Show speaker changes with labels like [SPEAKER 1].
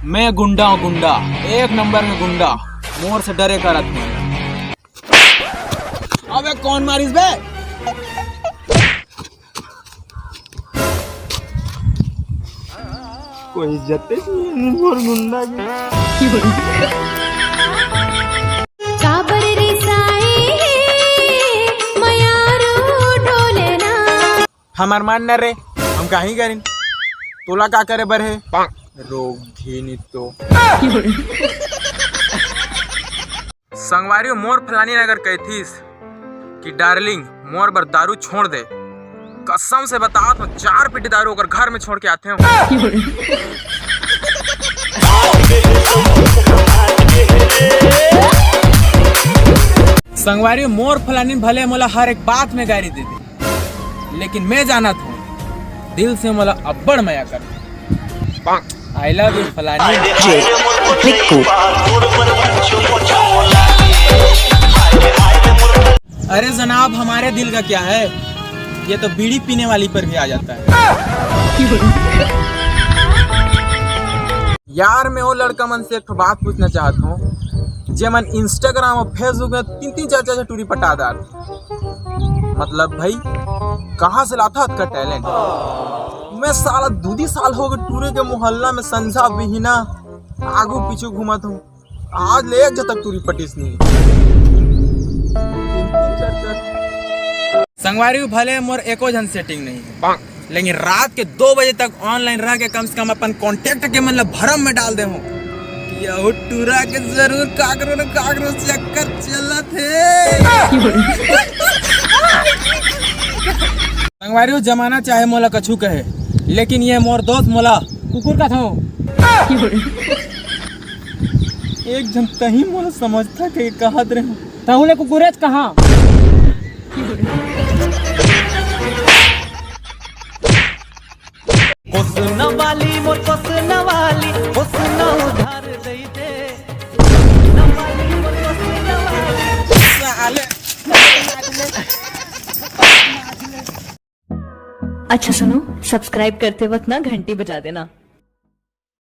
[SPEAKER 1] मैं गुंडा हूँ, गुंडा, एक नंबर में गुंडा। मोर से डरे का रथ। अबे कौन मारिस बे?
[SPEAKER 2] कोई इज्जत नहीं मोर गुंडा की।
[SPEAKER 3] काबर रे साई मयारू ढोलेना।
[SPEAKER 1] हमार मान न रे, हम कहीं करें तोला का करे बर है रोग घी तो संगवारी मोर फलानी नगर कहतीस कि डार्लिंग मोर बर दारू छोड़ दे। कसम से बता तो 4 पेटी दारू अगर घर में छोड़ के आते हो। संगवारी मोर फलानी भले मोला हर एक बात में गारी दे दे, लेकिन मैं जाना था दिल से मोला अब्बड़ मया कर। आई लव यू फलानी। अरे जनाब, हमारे दिल का क्या है, ये तो बीड़ी पीने वाली पर भी आ जाता है। यार मैं वो लड़का मन से एक बात पूछना चाहता हूँ, जे मन इंस्टाग्राम और फेसबुक में 3-3 4-4 टूरी पटा डाल। मतलब भाई कहाँ से लाता का टैलेंट? मैं साला 2 साल हो गए टूरे के मोहल्ला में संझा बिहिना आगू पीछू घूमत हूँ, आज ले एक तक टूरी पटीस नहीं। संगवारी भले मोर एको जन सेटिंग नहीं है, लेकिन रात के 2 बजे तक ऑनलाइन रह के कम से कम अपन कांटेक्ट के मतलब भरम में डाल दे हूँ। यह टूरा के जरूर काकरो न काकरो चक्कर चलत है। संगवारी जमाना चाहे मोला कछु कहे, लेकिन ये मोर दोस्त मोला कुकुर का था। एक जन तही मोला समझता के कहत रहे तहुले कुकुरेज कहाँ।
[SPEAKER 4] हुस्न वाली मोर हुस्न वाली हुस्न उधार दे दे।
[SPEAKER 5] अच्छा सुनो, सब्सक्राइब करते वक्त ना घंटी बजा देना।